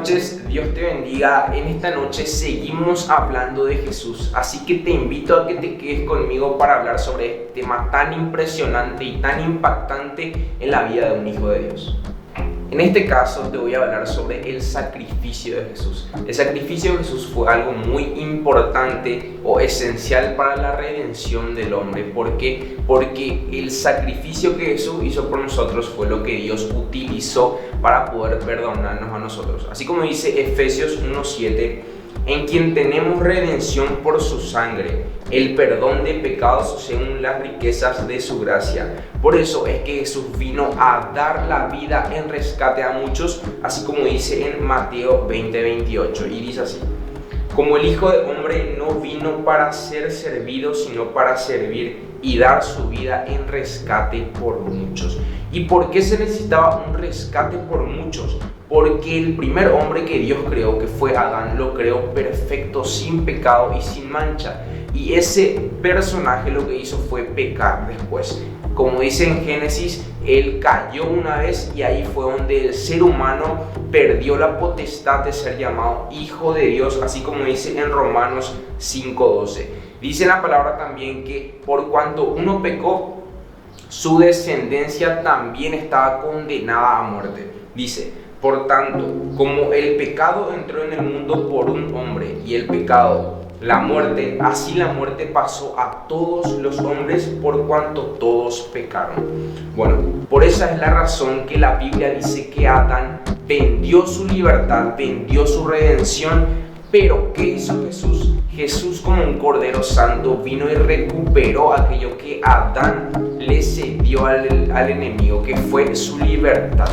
noches, Dios te bendiga. En esta noche seguimos hablando de Jesús, así que te invito a que te quedes conmigo para hablar sobre este tema tan impresionante y tan impactante en la vida de un hijo de Dios. En este caso te voy a hablar sobre el sacrificio de Jesús. El sacrificio de Jesús fue algo muy importante o esencial para la redención del hombre. ¿Por qué? Porque el sacrificio que Jesús hizo por nosotros fue lo que Dios utilizó para poder perdonarnos a nosotros. Así como dice Efesios 1:7, en quien tenemos redención por su sangre, el perdón de pecados según las riquezas de su gracia. Por eso es que Jesús vino a dar la vida en rescate a muchos, así como dice en Mateo 20:28, y dice así: como el Hijo de Hombre no vino para ser servido, sino para servir y dar su vida en rescate por muchos. ¿Y por qué se necesitaba un rescate por muchos? Porque el primer hombre que Dios creó, que fue Adán, lo creó perfecto, sin pecado y sin mancha. Y ese personaje lo que hizo fue pecar después. Como dice en Génesis, él cayó una vez y ahí fue donde el ser humano perdió la potestad de ser llamado hijo de Dios, así como dice en Romanos 5:12. Dice la palabra también que por cuanto uno pecó, su descendencia también estaba condenada a muerte. Dice: por tanto, como el pecado entró en el mundo por un hombre y el pecado, la muerte, así la muerte pasó a todos los hombres por cuanto todos pecaron. Bueno, por esa es la razón que la Biblia dice que Adán vendió su libertad, vendió su redención. Pero ¿qué hizo Jesús? Jesús, como un Cordero Santo, vino y recuperó aquello que Adán le cedió al enemigo, que fue su libertad.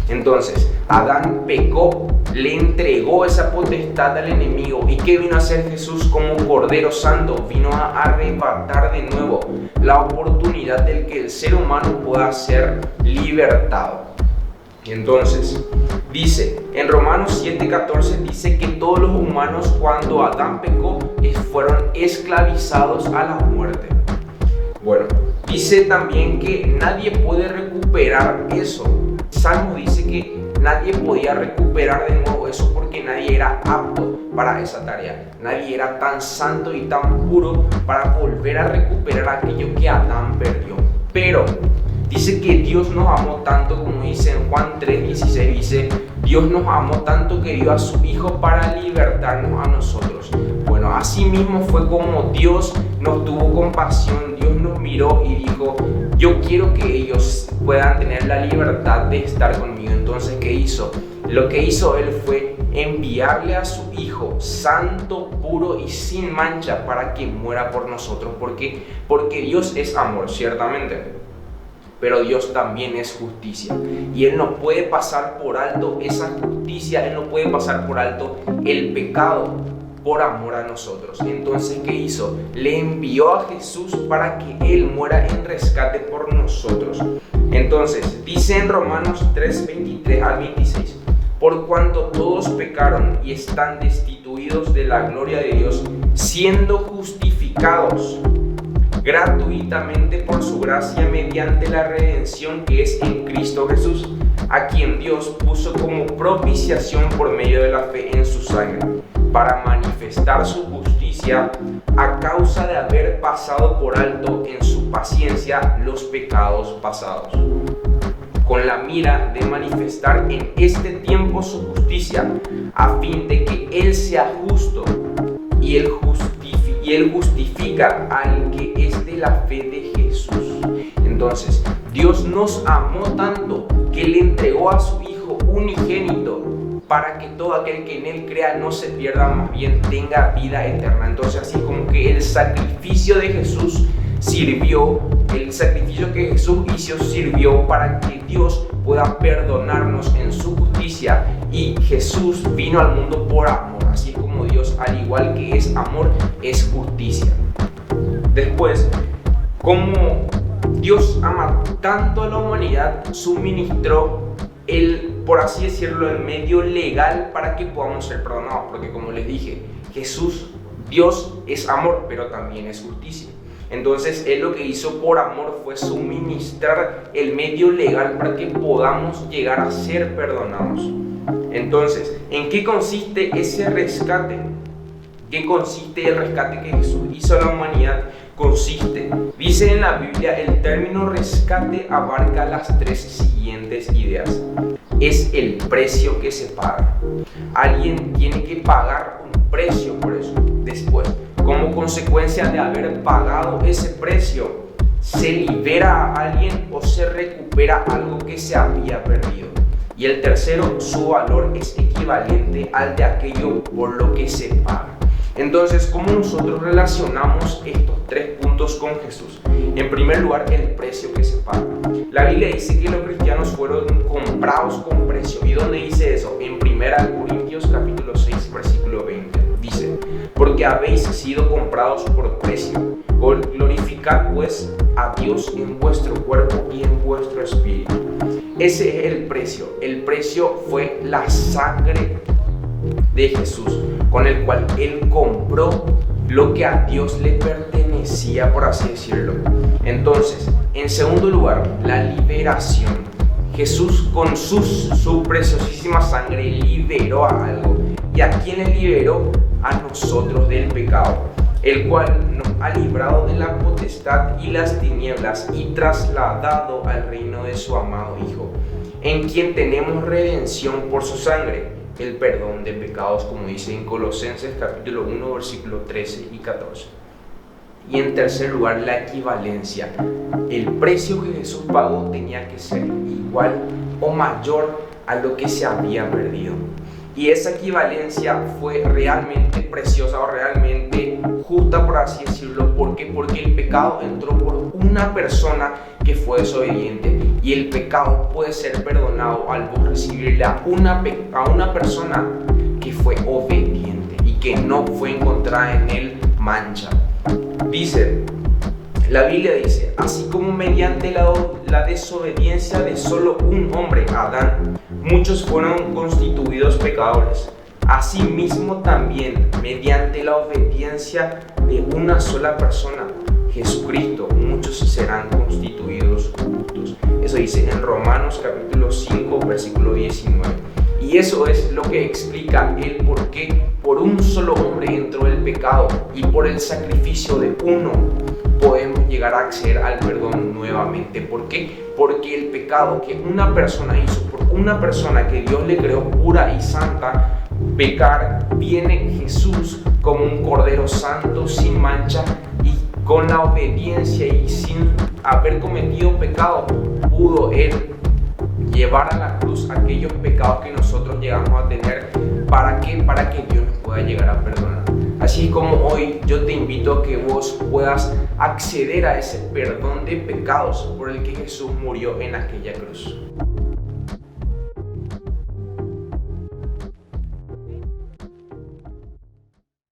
Entonces, Adán pecó, le entregó esa potestad al enemigo. ¿Y qué vino a hacer Jesús como Cordero Santo? Vino a arrebatar de nuevo la oportunidad de que el ser humano pueda ser libertado. Entonces, dice, en Romanos 7:14 dice que todos los humanos, cuando Adán pecó, fueron esclavizados a la muerte. Bueno, dice también que nadie puede recuperar eso. Salmo dice que nadie podía recuperar de nuevo eso porque nadie era apto para esa tarea. Nadie era tan santo y tan puro para volver a recuperar aquello que Adán perdió. Pero dice que Dios nos amó tanto, como dice en Juan 3:16, dice: Dios nos amó tanto que dio a su Hijo para libertarnos a nosotros. Bueno, así mismo fue como Dios nos tuvo compasión. Dios nos miró y dijo: yo quiero que ellos puedan tener la libertad de estar conmigo. Entonces, ¿qué hizo? Lo que hizo Él fue enviarle a su Hijo santo, puro y sin mancha para que muera por nosotros. ¿Por qué? Porque Dios es amor, ciertamente, pero Dios también es justicia, y Él no puede pasar por alto esa justicia. Él no puede pasar por alto el pecado por amor a nosotros. Entonces, ¿qué hizo? Le envió a Jesús para que Él muera en rescate por nosotros. Entonces, dice en Romanos 3:23-26, por cuanto todos pecaron y están destituidos de la gloria de Dios, siendo justificados gratuitamente por su gracia mediante la redención que es en Cristo Jesús, a quien Dios puso como propiciación por medio de la fe en su sangre, para manifestar su justicia a causa de haber pasado por alto en su paciencia los pecados pasados, con la mira de manifestar en este tiempo su justicia, a fin de que Él sea justo y Él justifica al que es de la fe de Jesús. Entonces, Dios nos amó tanto que le entregó a su Hijo unigénito para que todo aquel que en Él crea no se pierda, más bien tenga vida eterna. Entonces, así como que el sacrificio de Jesús sirvió, el sacrificio que Jesús hizo sirvió para que Dios pueda perdonarnos en su justicia, y Jesús vino al mundo por amor. Así como Dios, al igual que es amor, es justicia. Después, como Dios ama tanto a la humanidad, suministró por así decirlo, el medio legal para que podamos ser perdonados. Porque, como les dije, Jesús, Dios es amor, pero también es justicia. Entonces, Él lo que hizo por amor fue suministrar el medio legal para que podamos llegar a ser perdonados. Entonces, ¿en qué consiste ese rescate? ¿Qué consiste el rescate que Jesús hizo a la humanidad? Dice en la Biblia, el término rescate abarca las tres siguientes ideas. Es el precio que se paga. Alguien tiene que pagar un precio por eso. Después, como consecuencia de haber pagado ese precio, se libera a alguien o se recupera algo que se había perdido. Y el tercero, su valor es equivalente al de aquello por lo que se paga. Entonces, ¿cómo nosotros relacionamos estos tres puntos con Jesús? En primer lugar, el precio que se paga. La Biblia dice que los cristianos fueron comprados con precio. ¿Y dónde dice eso? En 1 Corintios capítulo 6, versículo 20. Dice, porque habéis sido comprados por precio. Glorificad pues a Dios en vuestro cuerpo y en vuestro espíritu. Ese es el precio. El precio fue la sangre de Jesús, con el cual Él compró lo que a Dios le pertenecía, por así decirlo. Entonces, en segundo lugar, la liberación. Jesús con su preciosísima sangre liberó a algo. ¿Y a quién le liberó? A nosotros del pecado, el cual nos ha librado de la potestad y las tinieblas y trasladado al reino de su amado Hijo, en quien tenemos redención por su sangre, el perdón de pecados, como dice en Colosenses capítulo 1, versículos 13 y 14. Y en tercer lugar, la equivalencia. El precio que Jesús pagó tenía que ser igual o mayor a lo que se había perdido. Y esa equivalencia fue realmente preciosa o realmente justa, por así decirlo. ¿Por qué? Porque el pecado entró por una persona que fue desobediente. Y el pecado puede ser perdonado al recibirle a una persona que fue obediente y que no fue encontrada en él mancha. La Biblia dice, así como mediante la desobediencia de solo un hombre, Adán, muchos fueron constituidos pecadores. Asimismo también, mediante la obediencia de una sola persona, Jesucristo, muchos serán constituidos justos. Eso dice en Romanos capítulo 5, versículo 19. Y eso es lo que explica el por qué por un solo hombre entró el pecado y por el sacrificio de uno podemos llegar a acceder al perdón nuevamente. ¿Por qué? Porque el pecado que una persona hizo por una persona que Dios le creó pura y santa, pecar, viene Jesús como un cordero santo, sin mancha, y con la obediencia y sin haber cometido pecado, pudo Él llevar a la cruz aquellos pecados que nosotros llegamos a tener. ¿Para qué? Para que Dios nos pueda llegar a perdonar. Así como hoy yo te invito a que vos puedas acceder a ese perdón de pecados por el que Jesús murió en aquella cruz.